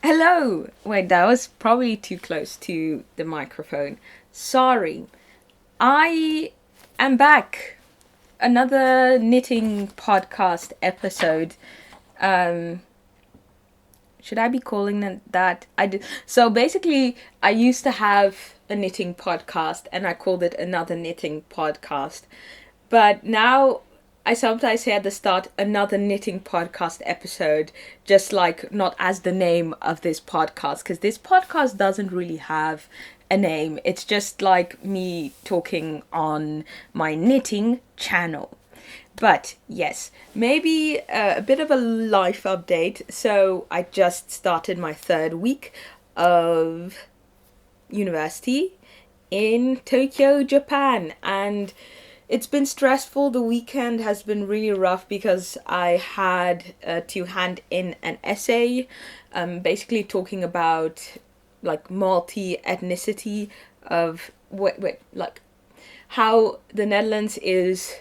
Hello! Wait, that was probably too close to the microphone. Sorry. I am back. Another knitting podcast episode. Um, should I be calling it that? I did. So basically, I used to have a knitting podcast and I called it another knitting podcast. But now I sometimes say at the start another knitting podcast episode, just like not as the name of this podcast, because this podcast doesn't really have a name. It's just like me talking on my knitting channel. But yes, maybe a bit of a life update. So I just started my third week of university in Tokyo, Japan, and it's been stressful. The weekend has been really rough because I had to hand in an essay, basically talking about like multi ethnicity of like how the Netherlands is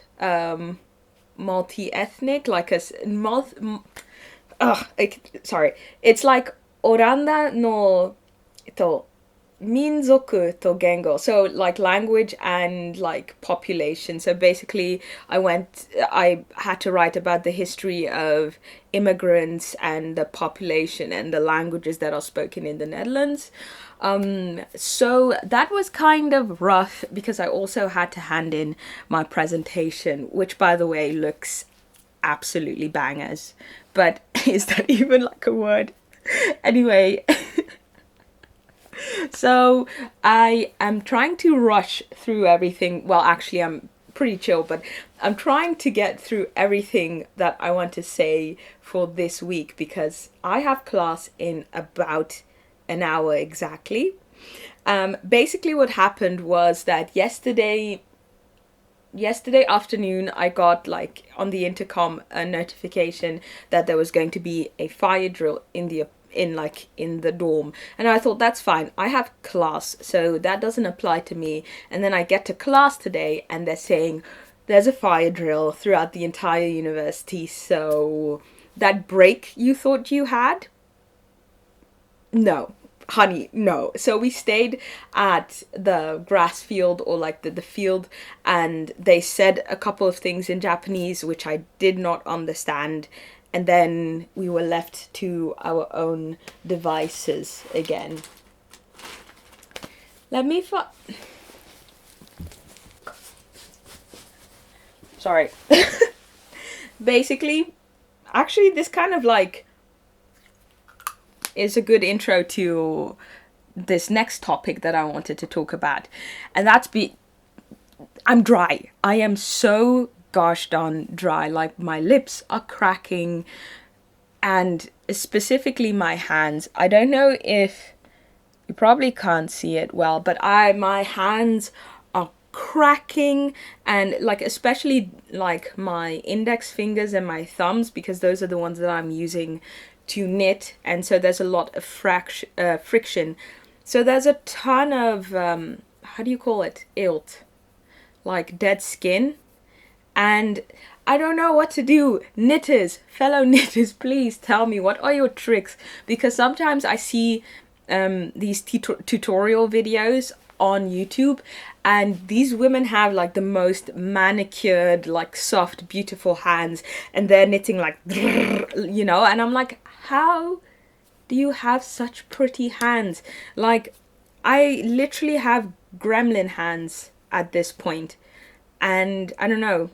multi ethnic, like sorry, it's like Oranda no 民族と言語, so like language and like population. So basically I had to write about the history of immigrants and the population and the languages that are spoken in the Netherlands. So that was kind of rough because I also had to hand in my presentation, which by the way looks absolutely bangers. But is that even like a word? Anyway, so I am trying to rush through everything. Well, actually, I'm pretty chill, but I'm trying to get through everything that I want to say for this week because I have class in about an hour exactly. Basically, what happened was that yesterday afternoon I got like on the intercom a notification that there was going to be a fire drill in the dorm, and I thought that's fine, I have class, so that doesn't apply to me. And then I get to class today and they're saying there's a fire drill throughout the entire university. So that break you thought you had, no, honey, no. So we stayed at the grass field, or like the field, and they said a couple of things in Japanese which I did not understand, and then we were left to our own devices again. Let me sorry. Basically, actually this kind of like is a good intro to this next topic that I wanted to talk about. And I'm dry. I am so gosh darn dry. Like my lips are cracking, and specifically my hands. I don't know if you probably can't see it well, but my hands are cracking, and like especially like my index fingers and my thumbs, because those are the ones that I'm using to knit, and so there's a lot of friction. So there's a ton of how do you call it, ilt, like dead skin, and I don't know what to do. Knitters, fellow knitters, please tell me, what are your tricks? Because sometimes I see these tutorial videos on YouTube, and these women have like the most manicured, like soft, beautiful hands, and they're knitting like, you know, and I'm like, how do you have such pretty hands? Like, I literally have gremlin hands at this point, and I don't know.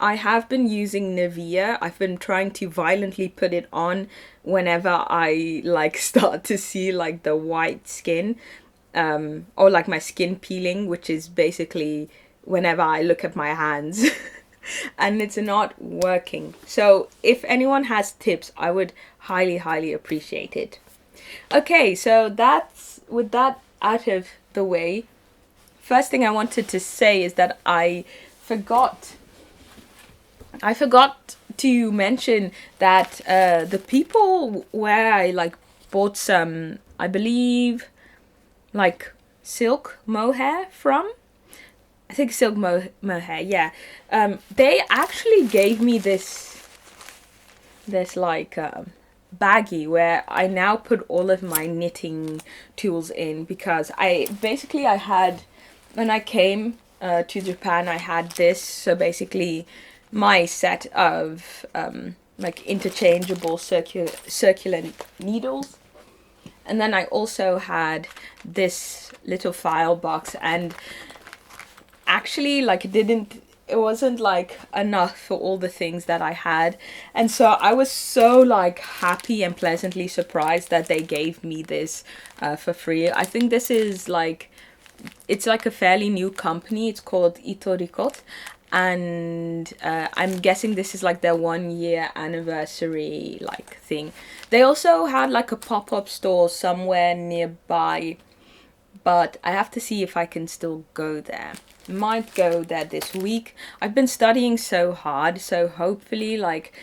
I have been using Nivea. I've been trying to violently put it on whenever I like start to see like the white skin, or like my skin peeling, which is basically whenever I look at my hands. And it's not working. So if anyone has tips, I would highly appreciate it. Okay, so that's with that out of the way. First thing I wanted to say is that forgot to mention that the people where I like bought some, I believe, like silk mohair from. I think silk mohair, yeah. They actually gave me this like baggie where I now put all of my knitting tools in, because I had, when I came to Japan, I had this. So basically my set of like interchangeable circular needles. And then I also had this little file box, and actually, like, it wasn't like enough for all the things that I had. And so I was so like happy and pleasantly surprised that they gave me this for free. I think this is like, it's like a fairly new company. It's called Itorikot, and I'm guessing this is like their 1 year anniversary like thing. They also had like a pop-up store somewhere nearby, but I have to see if I can still go there. Might go there this week. I've been studying so hard, so hopefully like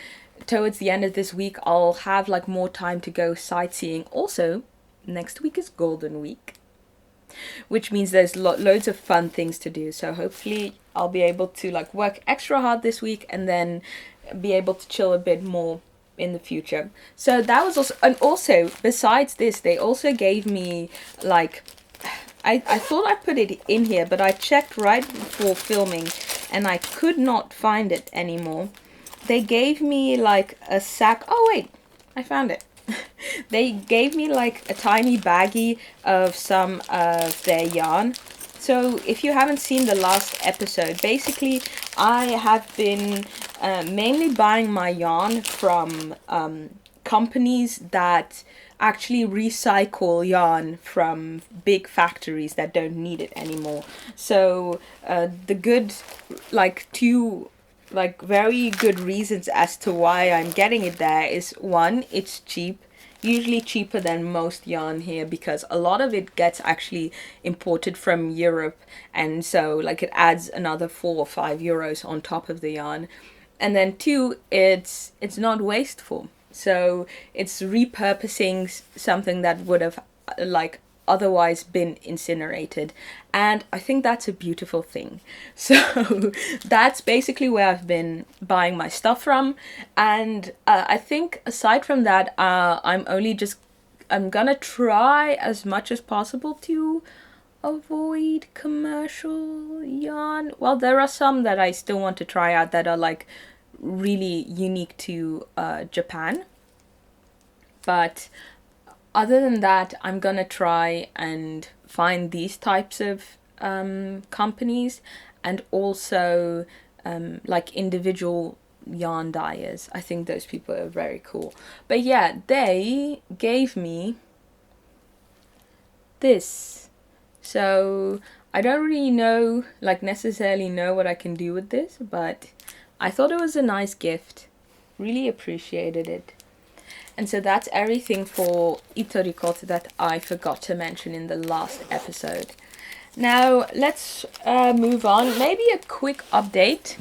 towards the end of this week I'll have like more time to go sightseeing. Also, next week is Golden Week, which means there's loads of fun things to do. So hopefully I'll be able to like work extra hard this week and then be able to chill a bit more in the future. So that was also, and also besides this, they also gave me like, I thought I put it in here, but I checked right before filming and I could not find it anymore. They gave me like a sack. Oh wait, I found it. They gave me like a tiny baggie of some of their yarn. So if you haven't seen the last episode, basically I have been mainly buying my yarn from companies that actually recycle yarn from big factories that don't need it anymore. So the good, like, two like very good reasons as to why I'm getting it there is, one, it's cheap, usually cheaper than most yarn here, because a lot of it gets actually imported from Europe, and so like it adds another 4 or 5 euros on top of the yarn. And then two, it's not wasteful. So it's repurposing something that would have like otherwise been incinerated, and I think that's a beautiful thing. So that's basically where I've been buying my stuff from. And I think aside from that, I'm gonna try as much as possible to avoid commercial yarn. Well, there are some that I still want to try out that are like really unique to Japan, but other than that, I'm gonna try and find these types of companies, and also like individual yarn dyers. I think those people are very cool. But yeah, they gave me this. So I don't really know, like necessarily know what I can do with this, but I thought it was a nice gift. Really appreciated it. And so that's everything for Itorikot that I forgot to mention in the last episode. Now let's move on. Maybe a quick update.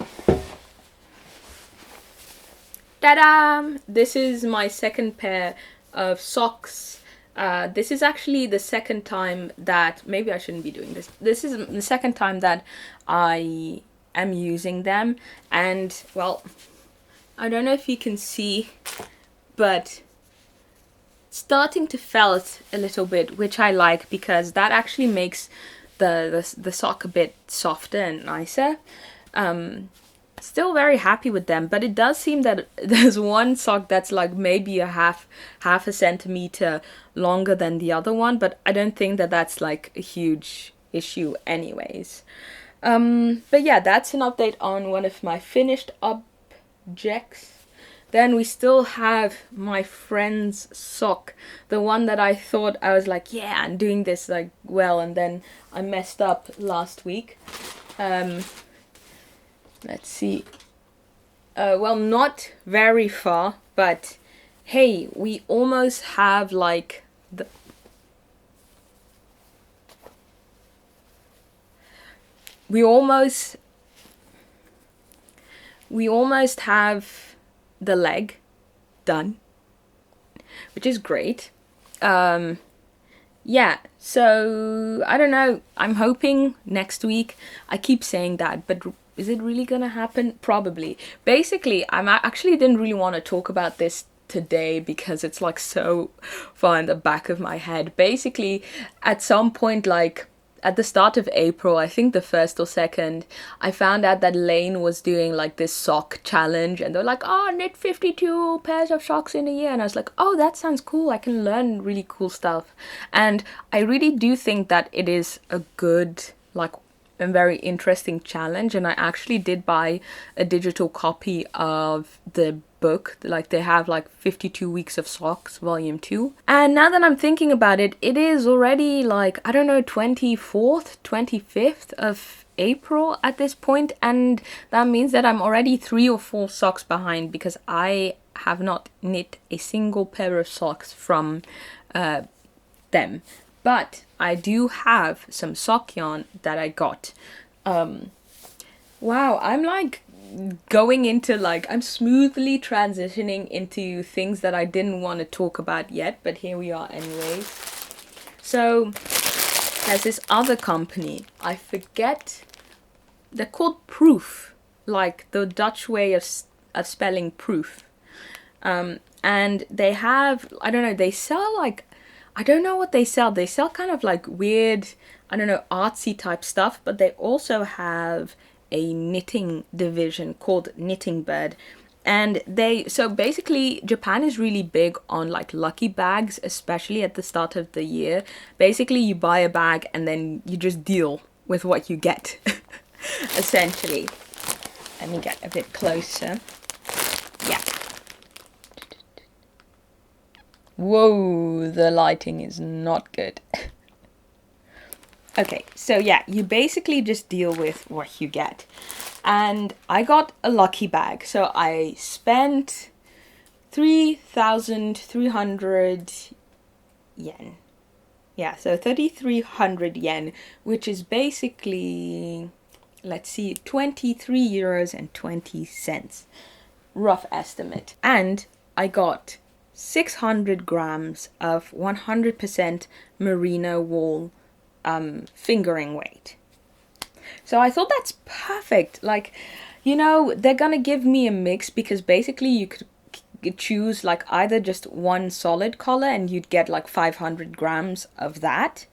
Ta-da! This is my second pair of socks. This is actually the second time that, maybe I shouldn't be doing this. This is the second time that I am using them. And well, I don't know if you can see, but starting to felt a little bit, which I like, because that actually makes the sock a bit softer and nicer. Still very happy with them, but it does seem that there's one sock that's like maybe a half a centimeter longer than the other one, but I don't think that that's like a huge issue anyways. But yeah, that's an update on one of my finished objects. Then we still have my friend's sock, the one that I thought I was like, yeah, I'm doing this like well, and then I messed up last week. Let's see. Well, not very far, but hey, we almost have like we almost have the leg done, which is great. Yeah, so I don't know, I'm hoping next week. I keep saying that, but is it really gonna happen? Probably. Basically, I actually didn't really want to talk about this today because it's like so far in the back of my head. Basically, at some point, like at the start of April, I think the 1st or 2nd, I found out that Laine was doing like this sock challenge, and they're like, oh, knit 52 pairs of socks in a year. And I was like, oh, that sounds cool. I can learn really cool stuff. And I really do think that it is a good, like, a very interesting challenge. And I actually did buy a digital copy of the book. Like, they have like 52 weeks of socks, volume 2. And now that I'm thinking about it, it is already like, I don't know, 24th, 25th of April at this point, and that means that I'm already 3 or 4 socks behind because I have not knit a single pair of socks from them. But I do have some sock yarn that I got. Wow, I'm like going into like, I'm smoothly transitioning into things that I didn't want to talk about yet, but here we are anyways. So there's this other company, I forget, they're called Proof, like the Dutch way of spelling proof. And they have, I don't know, they sell like, I don't know what they sell. They sell kind of like weird, I don't know, artsy type stuff, but they also have a knitting division called Knitting Bird. And so basically Japan is really big on like lucky bags, especially at the start of the year. Basically you buy a bag and then you just deal with what you get, essentially. Let me get a bit closer. Yeah. Whoa, the lighting is not good. Okay, so yeah, you basically just deal with what you get. And I got a lucky bag. So I spent 3,300 yen. Yeah, so 3,300 yen, which is basically, let's see, 23 euros and 20 cents. Rough estimate. And I got 600 grams of 100% merino wool fingering weight. So I thought that's perfect. Like, you know, they're gonna give me a mix because basically you could choose like either just one solid collar and you'd get like 500 grams of that,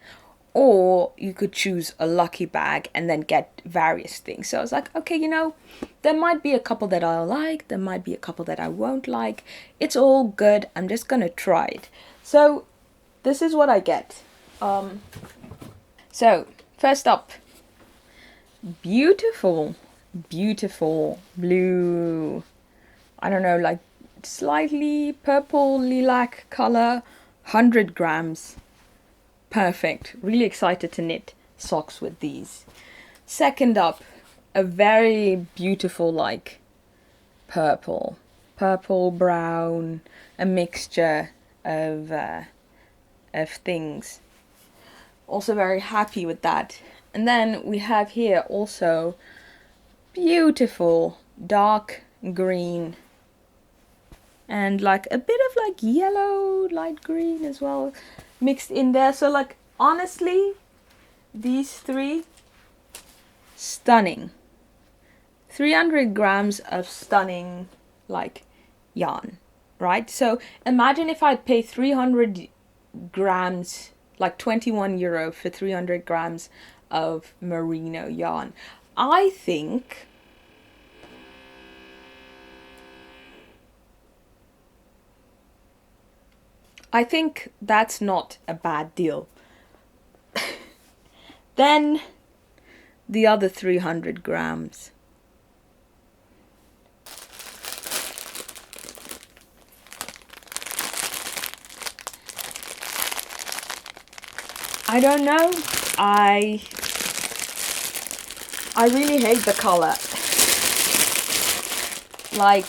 or you could choose a lucky bag and then get various things. So I was like, okay, you know, there might be a couple that I'll like, there might be a couple that I won't like. It's all good. I'm just gonna try it. So this is what I get. So first up, beautiful blue, I don't know, like slightly purple lilac color, 100 grams. Perfect. Really excited to knit socks with these. Second up, a very beautiful like purple brown, a mixture of things. Also very happy with that. And then we have here also beautiful dark green and like a bit of like yellow, light green as well mixed in there. So like honestly, these three, stunning. 300 grams of stunning like yarn, right? So imagine if I'd pay 300 grams, like 21 euro for 300 grams of merino yarn. I think that's not a bad deal. Then the other 300 grams. I don't know. I really hate the color. Like,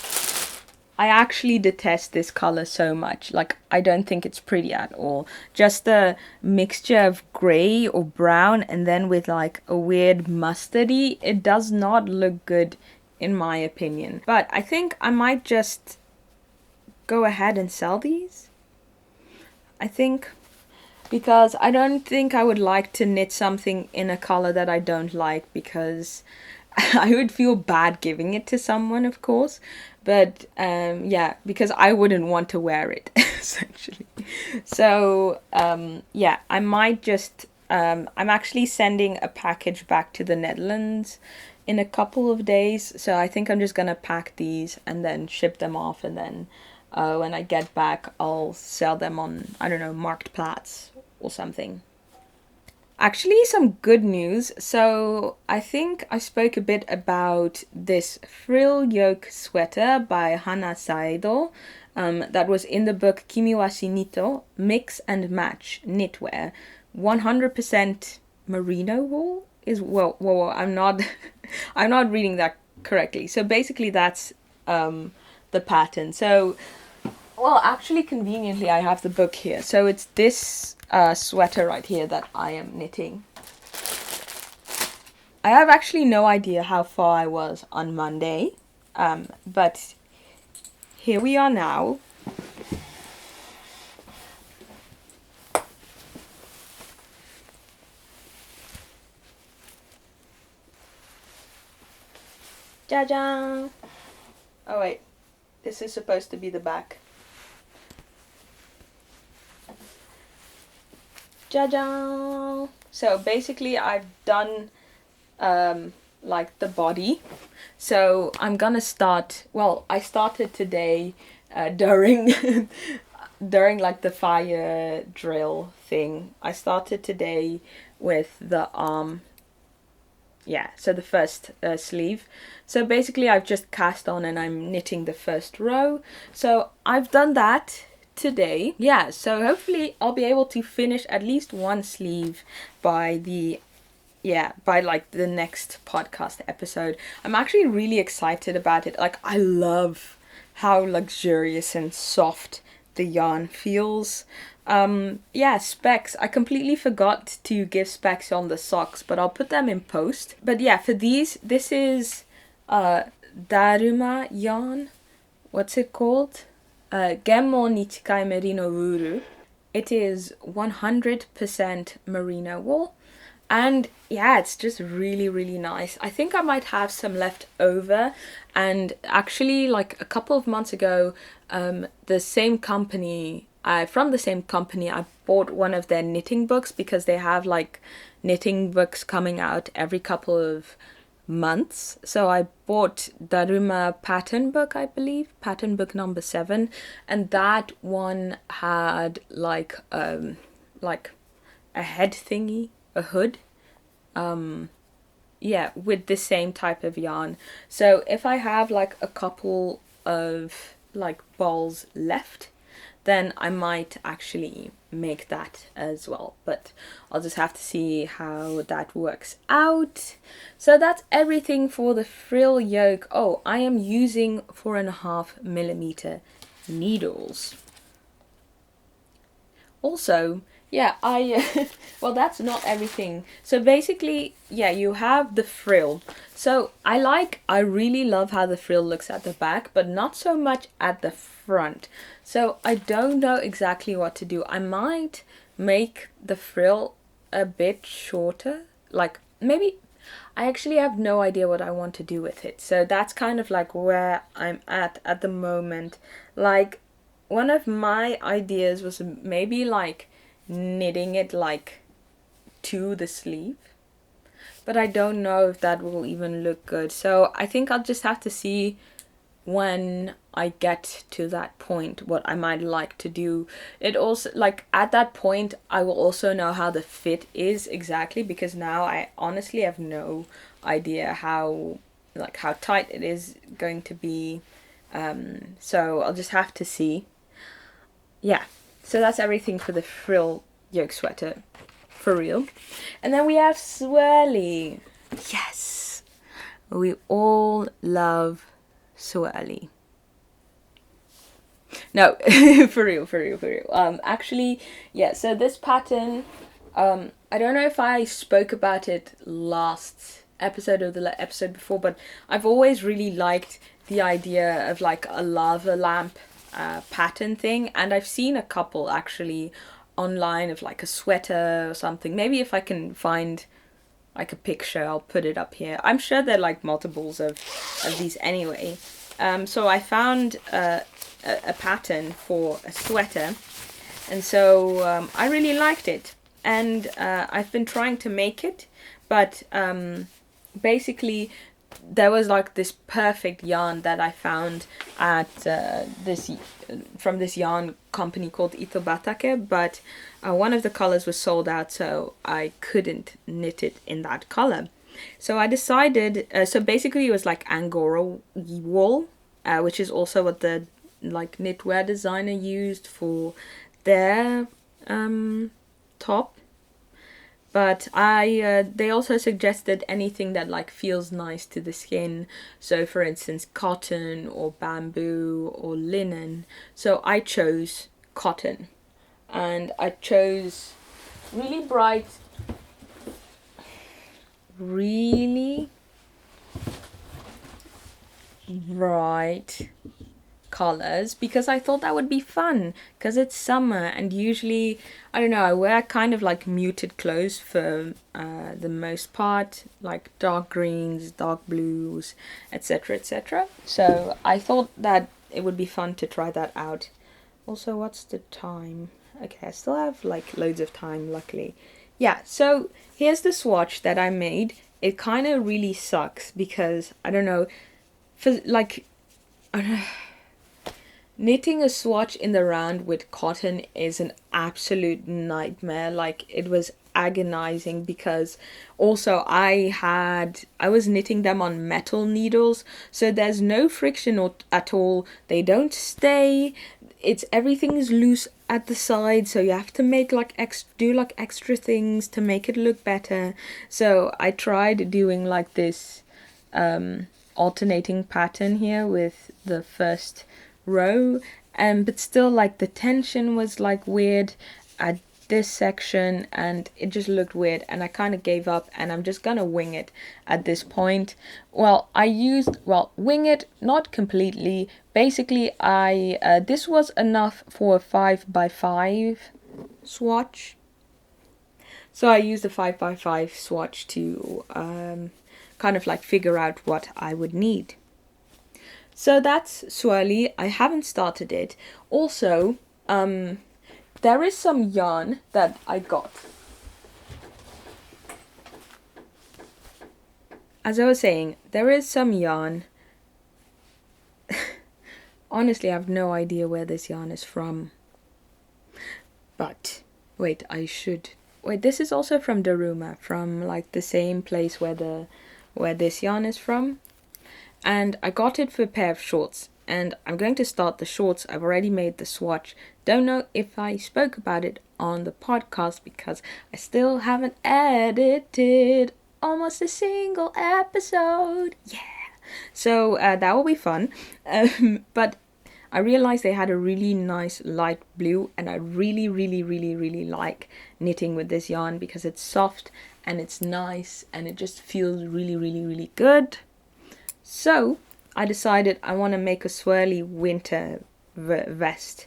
I actually detest this color so much. Like, I don't think it's pretty at all. Just the mixture of gray or brown and then with like a weird mustardy, it does not look good in my opinion. But I think I might just go ahead and sell these. I think, because I don't think I would like to knit something in a color that I don't like, because I would feel bad giving it to someone, of course, but yeah, because I wouldn't want to wear it essentially. So yeah, I might just I'm actually sending a package back to the Netherlands in a couple of days, so I think I'm just gonna pack these and then ship them off, and then when I get back I'll sell them on, I don't know, Marktplaats or something. Actually, some good news. So, I think I spoke a bit about this frill yoke sweater by Hana Saido. That was in the book Kimi wa Shinito, Mix and Match Knitwear. 100% merino wool is, I'm not I'm not reading that correctly. So basically that's the pattern. So well, actually, conveniently, I have the book here. So it's this sweater right here that I am knitting. I have actually no idea how far I was on Monday, but here we are now. Jaja! Oh wait, this is supposed to be the back. Jaja! So basically I've done like the body. So I'm gonna start, well, I started today during during like the fire drill thing. I started today with the arm. Yeah, so the first sleeve. So basically I've just cast on and I'm knitting the first row. So I've done that today. Yeah, so hopefully I'll be able to finish at least one sleeve by the by like the next podcast episode. I'm actually really excited about it. Like, I love how luxurious and soft the yarn feels. Yeah, specs. I completely forgot to give specs on the socks, but I'll put them in post. But yeah, for these, this is Daruma yarn. What's it called? Genmo ni chikai merino wuru. It is 100% merino wool. And yeah, it's just really, really nice. I think I might have some left over. And actually, like a couple of months ago, the same company, from the same company, I bought one of their knitting books, because they have like knitting books coming out every couple of months. So I bought Daruma pattern book, I believe, pattern book number 7, and that one had like a head thingy, a hood, yeah, with the same type of yarn. So if I have like a couple of like balls left, then I might actually make that as well, but I'll just have to see how that works out. So that's everything for the frill yoke. Oh, I am using 4.5mm needles. Also, yeah, well, that's not everything. So basically, yeah, you have the frill. So I really love how the frill looks at the back, but not so much at the front. So I don't know exactly what to do. I might make the frill a bit shorter. Like, maybe, I actually have no idea what I want to do with it. So that's kind of like where I'm at the moment. Like, one of my ideas was maybe like knitting it like to the sleeve, but I don't know if that will even look good. So I think I'll just have to see when I get to that point what I might like to do. It also, like, at that point I will also know how the fit is exactly, because now I honestly have no idea how tight it is going to be. So I'll just have to see. Yeah, so that's everything for the frill yoke sweater, for real. And then we have swirly. Yes, we all love swirly. No, for real. Actually, yeah, so this pattern, I don't know if I spoke about it last episode or the episode before, but I've always really liked the idea of like a lava lamp pattern thing, and I've seen a couple actually online of like a sweater or something. Maybe if I can find like a picture. I'll put it up here. I'm sure there are like multiples of these anyway. So I found a pattern for a sweater, and so I really liked it, and I've been trying to make it, but basically there was like this perfect yarn that I found at from this yarn company called Itobatake, but one of the colors was sold out, so I couldn't knit it in that color. So I decided, so basically it was like Angora wool, which is also what the like knitwear designer used for their top. But they also suggested anything that like feels nice to the skin. So for instance, cotton or bamboo or linen. So I chose cotton, and I chose really bright, colors, because I thought that would be fun, because it's summer, and usually, I don't know, I wear kind of like muted clothes for the most part, like dark greens, dark blues, etc, etc. So I thought that it would be fun to try that out. Also, what's the time? Okay, I still have like loads of time, luckily. Yeah, so here's the swatch that I made. It kind of really sucks because, I don't know, for like, I don't know, knitting a swatch in the round with cotton is an absolute nightmare. Like, it was agonizing because also I was knitting them on metal needles, so there's no friction at all. They don't stay. Everything's loose at the side, so you have to make like extra things to make it look better. So I tried doing like this alternating pattern here with the first row, but still like the tension was like weird at this section, and it just looked weird, and I kind of gave up, and I'm just gonna wing it at this point. Wing it, not completely. Basically, this was enough for a 5x5 swatch, so I used a 5x5 swatch to kind of like figure out what I would need. So that's swirly. I haven't started it. Also, there is some yarn that I got. As I was saying, there is some yarn. Honestly, I have no idea where this yarn is from. But, wait, this is also from Daruma, from like the same place where this yarn is from. And I got it for a pair of shorts, and I'm going to start the shorts. I've already made the swatch. Don't know if I spoke about it on the podcast because I still haven't edited almost a single episode. Yeah, so that will be fun. But I realized they had a really nice light blue, and I really, really, really, really like knitting with this yarn because it's soft and it's nice and it just feels really, really, really good. So I decided I want to make a swirly winter vest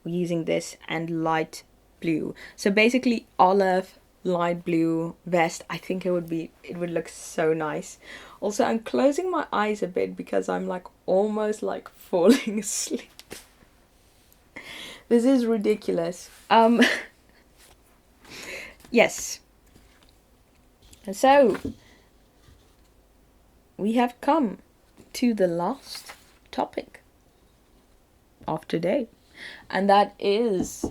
using this and light blue. So basically olive, light blue vest. I think it would look so nice. Also, I'm closing my eyes a bit because I'm like almost like falling asleep. This is ridiculous. Yes. So we have come to the last topic of today, and that is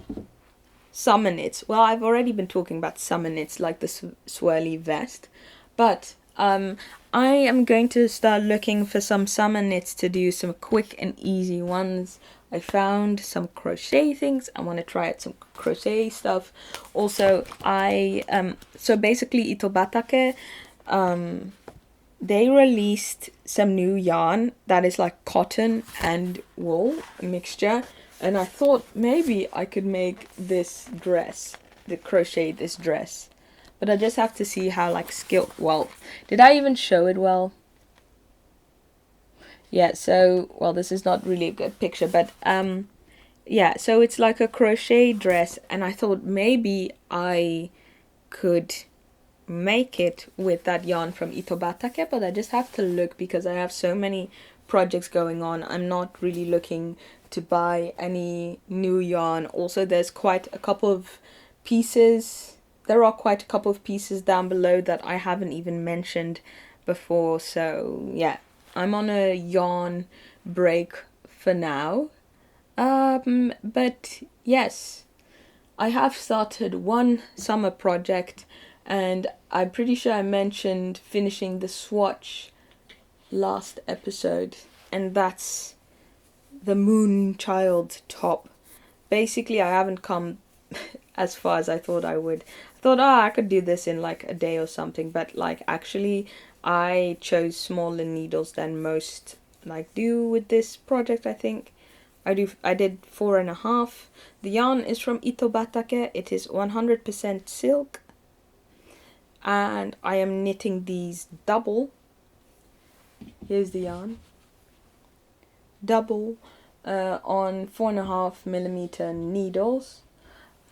summer knits. Well, I've already been talking about summer knits like the swirly vest, but I am going to start looking for some summer knits to do, some quick and easy ones. I found some crochet things. I want to try out some crochet stuff. Also, so basically Itobatake, they released some new yarn that is like cotton and wool mixture, and I thought maybe I could make this dress, crochet this dress, but I just have to see how like skilled. Well, did I even show it well? Yeah, so well, this is not really a good picture, but yeah, so it's like a crochet dress, and I thought maybe I could make it with that yarn from Itobatake, but I just have to look because I have so many projects going on. I'm not really looking to buy any new yarn. Also, there's quite a couple of pieces. There are quite a couple of pieces down below that I haven't even mentioned before. So yeah, I'm on a yarn break for now. But yes, I have started one summer project, and I'm pretty sure I mentioned finishing the swatch last episode, and that's the moonchild top. Basically, I haven't come as far as I thought I would. I thought, I could do this in like a day or something, but like actually I chose smaller needles than most like do with this project. I think I did 4.5. The yarn is from Itobatake. It is 100% silk, and I am knitting these double. Here's the yarn. Double on 4.5mm needles.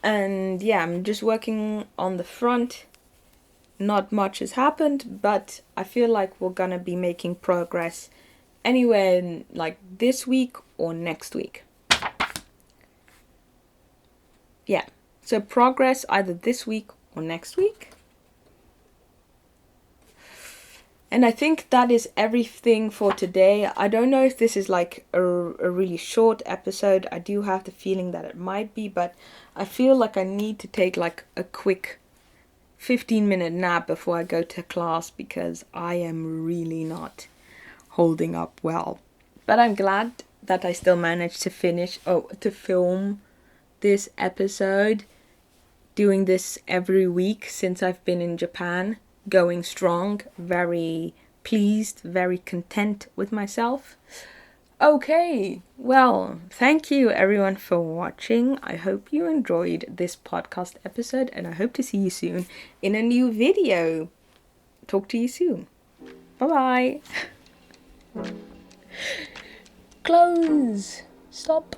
And yeah, I'm just working on the front. Not much has happened, but I feel like we're gonna be making progress anywhere in like this week or next week. Yeah, so progress either this week or next week. And I think that is everything for today. I don't know if this is like a really short episode. I do have the feeling that it might be, but I feel like I need to take like a quick 15-minute nap before I go to class because I am really not holding up well. But I'm glad that I still managed to film this episode, doing this every week since I've been in Japan. Going strong, very pleased, very content with myself. Okay, well, thank you everyone for watching. I hope you enjoyed this podcast episode, and I hope to see you soon in a new video. Talk to you soon. Bye bye. Close. Stop.